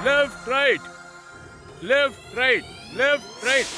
Left right left right left right.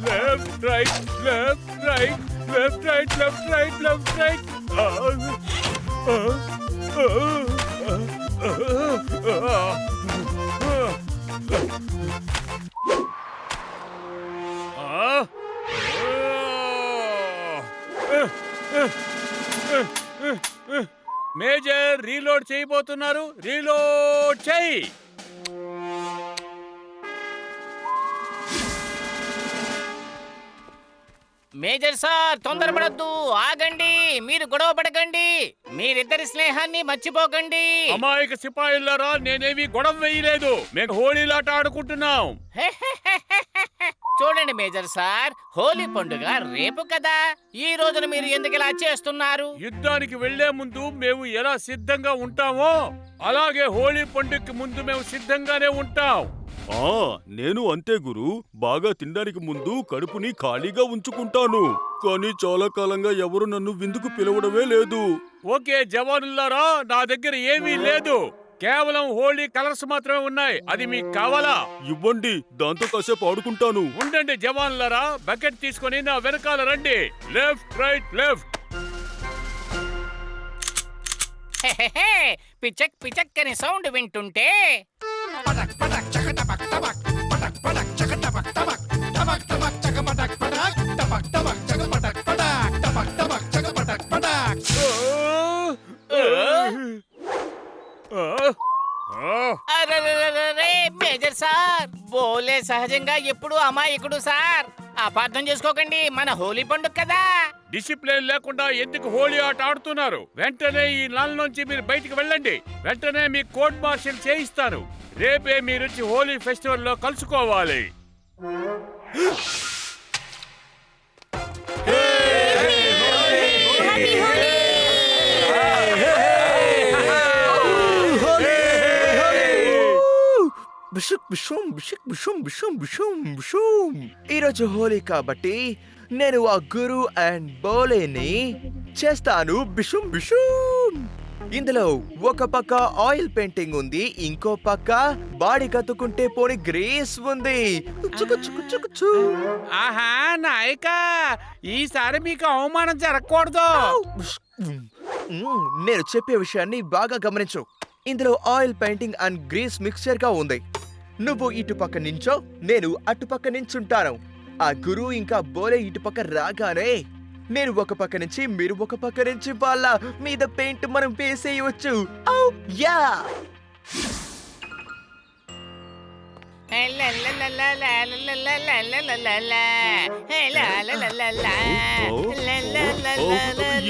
Left right left right left right left right left right. Major reload చేయబోతున్నారు. Reload చేయి. Major sir, తొందరపడద్దు, ఆగండి. మీరు గొడవ పడకండి. మీరిద్దరి స్నేహాన్ని మర్చిపోకండి. అమాయక సిపాయిలారా, నేనేమి గొడవ వేయలేదు. మేము హోళీలాట ఆడుకుంటున్నాం. చూడండి మేజర్ సార్, హోలీ పండుగ రేపు కదా. ఈ రోజున మీరు ఎందుకు ఇలా చేస్తున్నారు? యుద్ధానికి వెళ్లే ముందు మేము ఎలా సిద్ధంగా ఉంటామో అలాగే హోలీ పండుగకి ముందు మేము సిద్ధంగానే ఉంటాం. నేను అంతే గురు. బాగా తినడానికి ముందు కడుపుని ఖాళీగా ఉంచుకుంటాను. కానీ చాలా కాలంగా ఎవరు నన్ను విందుకు పిలవడమే లేదు. ఓకే జవానులారా, నా దగ్గర ఏమీ లేదు. కేవలం హోలీ కలర్స్ మాత్రమే ఉన్నాయి. అది మీకు కావాలా? ఇవ్వండి, దాంతో కాసేపు ఆడుకుంటాను. ఉండండి జవాన్లారా, బకెట్ తీసుకొని నా వెనకాల రండి. Left right left. పిచక్ పిచక్ అని సౌండ్ వింటుంటే మేజర్ సార్, బోలే సహజంగా ఎప్పుడు అమాయకుడు సార్. అపార్థం చేసుకోకండి, మన హోలీ పండుగ కదా. డిసిప్లిన్ లేకుండా ఎందుకు హోలీ ఆట ఆడుతున్నారు? వెంటనే ఈ నాల నుంచి మీరు బయటికి వెళ్ళండి. వెంటనే మీ కోర్ట్ మార్షల్ చేయిస్తాను. రేపే మీరొచ్చి హోలీ ఫెస్టివల్ లో కలుసుకోవాలి. ఈరోజు హోలీ కాబట్టి నేను ఆ గురు అండ్ బోలేని చేస్తాను బిషుం బిషుం. ఇందులో ఒక పక్క ఆయిల్ పెయింటింగ్ ఉంది, ఇంకో పక్క బాడీ కత్తుకుంటే పోని గ్రీస్ ఉంది. ఆహా నాయక, ఈసారి మీకు అవమానం జరగకూడదు. నేను చెప్పే విషయాన్ని బాగా గమనించు. ఇందులో oil painting and grace mixture గా ఉంది. నువ్వు ఇటుపక్క నించో, నేను అటుపక్క నించుంటాను. ఆ గురు ఇంకా బోలే ఇటుపక్క రాగానే నేను ఒక పక్క నుంచి, మీరు ఒక పక్క నుంచి వాళ్ళ మీద పెయింట్ మనం వేసేయవచ్చు. యా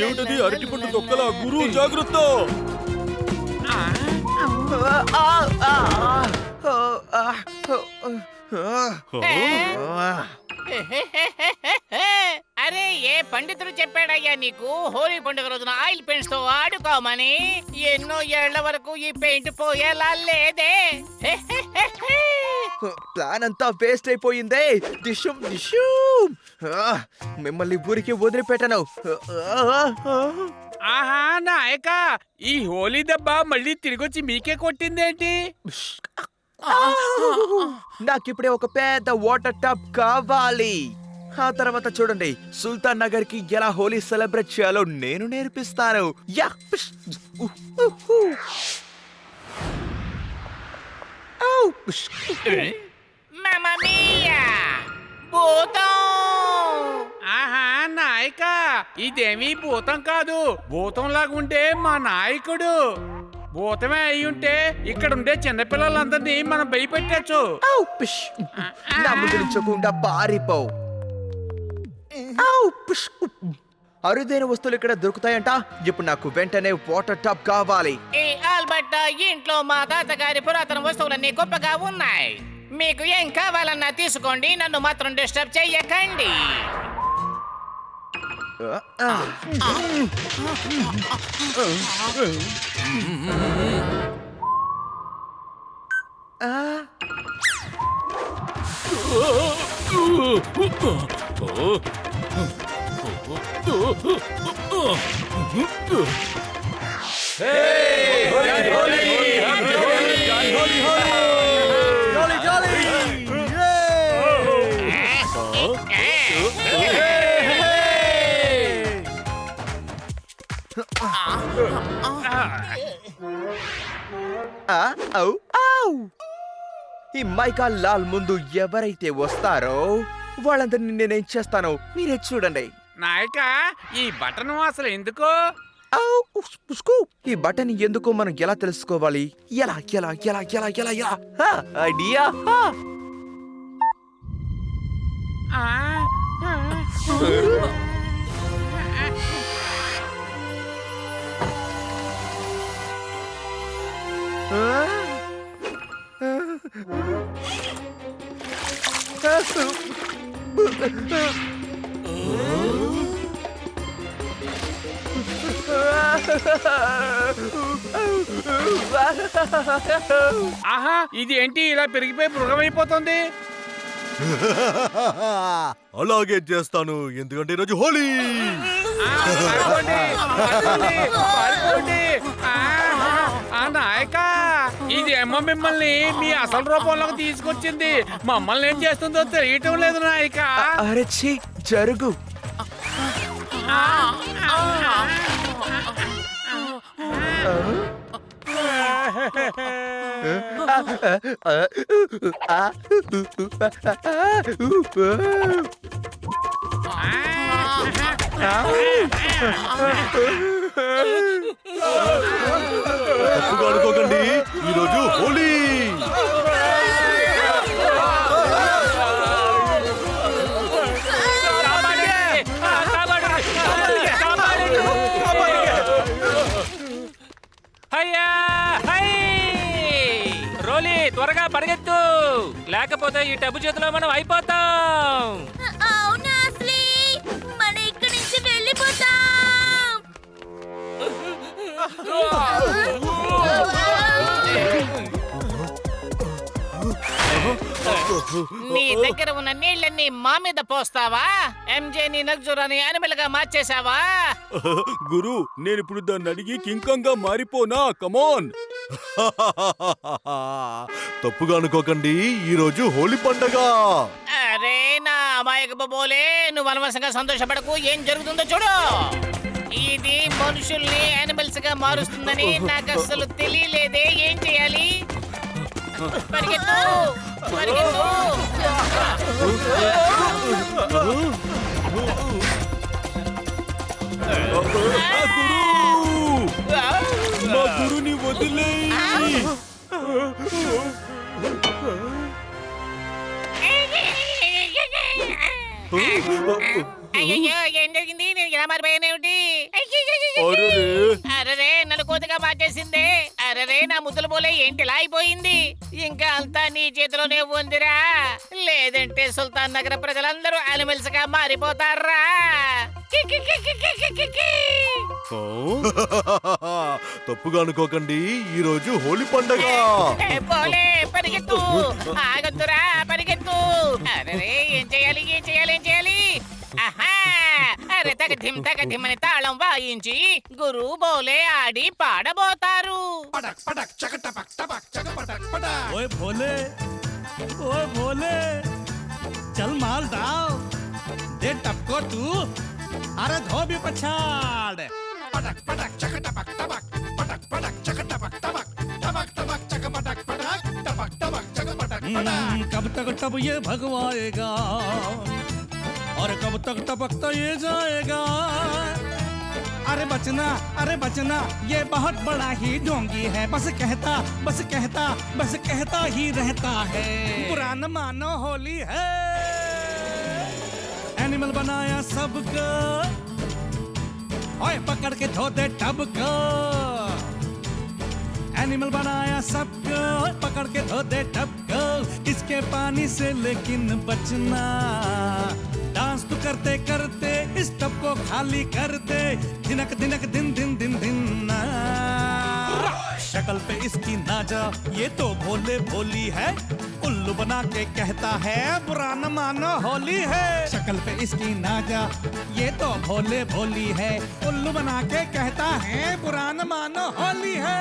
ఏమిటది అరటిపండు తొక్కలా? గురు జాగ్రత్త. అరే, ఏ పండితుడు చెప్పాడయ్యా నీకు హోలీ పండుగ రోజున ఆయిల్ పెయింట్స్ తో ఆడుకోమని? ఎన్నో ఏళ్ల వరకు ఈ పెయింట్ పోయేలా లేదే. ప్లాన్ అంతా వేస్ట్ అయిపోయిందే. దిషుం దిషుం. మిమ్మల్ని ఊరికి వదిలిపెట్టను. ఆహా నాయక, ఈ హోలీ దెబ్బ మళ్ళీ తిరిగొచ్చి మీకే కొట్టిందేంటి? నాకిప్పుడే ఒక పెద్ద వాటర్ టబ్ కావాలి. ఆ తర్వాత చూడండి, సుల్తాన్ నగర్ కి ఎలా హోలీ సెలబ్రేట్ చేయాలో నేను నేర్పిస్తాను. మామా మియా, భూతం! ఆహా నాయక, ఇదేమీ భూతం కాదు. భూతం లాగుంటే మా నాయకుడు. భూతమే అయి ఉంటే ఇక్కడ ఉండే చిన్నపిల్లలందరినీ మనం భయపెట్టచ్చు. నా ముందు నుంచకుండా పారిపో. అరుదైన వస్తువులు ఇక్కడ దొరుకుతాయంట. ఇప్పుడు నాకు వెంటనే వాటర్ టబ్ కావాలి. ఈ ఆల్బర్ట్ ఇంట్లో మా తాతగారి పురాతన వస్తువులన్నీ గొప్పగా ఉన్నాయి. మీకు ఏం కావాలన్నా తీసుకోండి, నన్ను మాత్రం డిస్టర్బ్ చెయ్యకండి. ఔ, ఔ! ఈ మైకా లాల్ ముందు ఎవరైతే వస్తారో వాళ్ళందరినీ నేనేం చేస్తానో మీరే చూడండి. నాయక ఈ బటన్ అసలు ఎందుకు? ఔ, ఉస్కు! ఈ బటన్ ఎందుకో మనం ఎలా తెలుసుకోవాలి? ఎలా ఎలా ఎలా ఎలా ఎలా ఎలా హా, ఐడియా హా! ఆ, ఆ, ఆహా, ఇది ఏంటి ఇలా పెరిగిపోయి మృగమైపోతుంది? అలాగే చేస్తాను, ఎందుకంటే ఈరోజు హోలీ. ఆ, పారిపోండి, పారిపోండి, పారిపోండి. నాయక ఇది ఏమో మిమ్మల్ని మీ అసలు రూపంలోకి తీసుకొచ్చింది. మమ్మల్ని ఏం చేస్తుందో తెలియటం లేదు నాయక. అరే ఛీ, జరుగు. తప్పుగా అనుకోకండి, ఈరోజు హోలీ. అయ్యా హై! రోలీ త్వరగా పరిగెత్తు, లేకపోతే ఈ టబ్బు చేతిలో మనం అయిపోతాం. అవునా అసలీ మనం ఇక్కడి నుంచి వెళ్ళిపోతాం. నీ దగ్గర ఉన్న నీళ్ళన్నీ మా మీద పోస్తావా? ఎంజే ని నగ్జురాని యానిమల్ గా మార్చేసావా? గురు, నేను ఇప్పుడు దాన్ని అడిగి కింకంగా మారిపోనా? కమాన్. తప్పుగా అనుకోకండి, ఈరోజు హోలీ పండగ. అరే నా అమాయక బోలే, నువ్వు అనవసరంగా సంతోషపడకు. ఏం జరుగుతుందో చూడు. ఇది మనుషుల్ని యానిమల్స్ గా మారుస్తుందని నాకు అసలు తెలియలేదే. ఏం చేయాలి? పరిగెత్తు, పరిగెత్తు. గురు, మా గురుని వదిలేయ్. అయ్యో, ఏం జరిగింది? నేను ఇలా మారిపోయానేమిటి? అరరే, నన్ను కోతగా మార్చేసిందే. అరరే, నా ముద్దుల పోలే ఏంటి ఇలా అయిపోయింది? ఇంకా అంతా నీ చేతిలోనే ఉందిరా. లేదంటే సుల్తాన్ నగర ప్రజలందరూ యానిమల్స్ గా మారిపోతారా. తప్పుగా అనుకోకండి, ఈరోజు హోలీ పండగ. పోలే, పరిగెత్తు. ఆగొద్దురా, పరిగెత్తు. అరే, ఏం చేయాలి, ఏం చేయాలి, ఏం చేయాలి? ఆహా! అరే, తగధిమ్ అని తాళం వాయించి గురు బోలే ఆడి పాడబోతారు. ओए भोले, ओए भोले, चल माल डाल दे टपको तू, अरे धो भी पछाड़. पटक पटक चक टपक टपक, पटक पटक चक टपक टपक, टपक टपक चक पटक पटक, टपक टपक चक पटक पटक. कब तक टप ये भगवाएगा और कब तक टपकता ये जाएगा. अरे बचना ये बहुत बड़ा ही ढोंगी है. बस कहता ही रहता है. बुरा न मानो, होली है. एनिमल बनाया सबको, ओए पकड़ के धो दे टब को. एनिमल बनाया सबको, पकड़ के धो दे टब को. इसके पानी से लेकिन बचना. डांस तो करते करते इस टब को खाली कर दे. दिनक दिनक दिन दिन दिन दिन. शक्ल पे इसकी नाजा, ये तो भोले भोली है, उल्लू बना के कहता है बुरा न मानो होली है। शक्ल पे इसकी नाजा, ये तो भोले भोली है, उल्लू बना के कहता है बुरा न मानो होली है।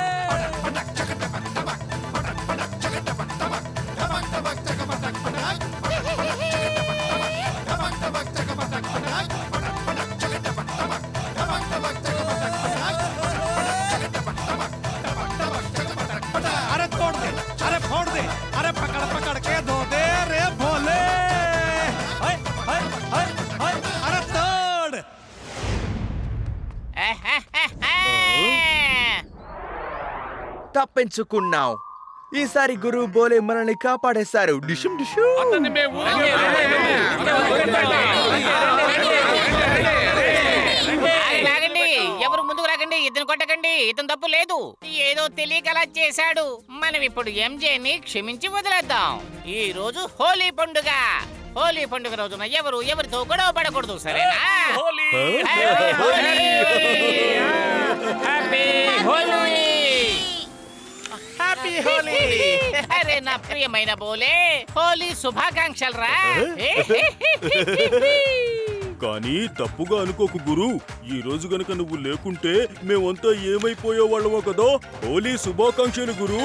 अरे तोड़ दे, अरे फोड़ दे, अरे पकड़ पकड़ के धो दे रे भोले। हाय हाय हाय हाय, अरे तोड़। తప్పించుకున్నావు. ఈసారి గురు బోలే మనల్ని కాపాడేశారు. డిషుం డిషుం. అతన్ని మేము ఊరికే లాగండి, ఎవరు ముందుకు రాకండి, ఇతను కొట్టకండి, ఇతను తప్పు లేదు. ఏదో తెలియక అలా చేశాడు. మనం ఇప్పుడు ఎంజేని క్షమించి వదిలేద్దాం. ఈ రోజు హోలీ పండుగ. హోలీ పండుగ రోజున ఎవరు ఎవరితో గొడవ పడకూడదు, సరేనా? Happy Holi! Happy Holi! Happy Holi! అరే నా ప్రియమైన బోలే, హోలీ శుభాకాంక్షలు రా. కానీ తప్పుగా అనుకోకు గురు, ఈ రోజు గనక నువ్వు లేకుంటే మేమంతా ఏమైపోయేవాళ్ళమో కదా. హోలీ శుభాకాంక్షలు గురు.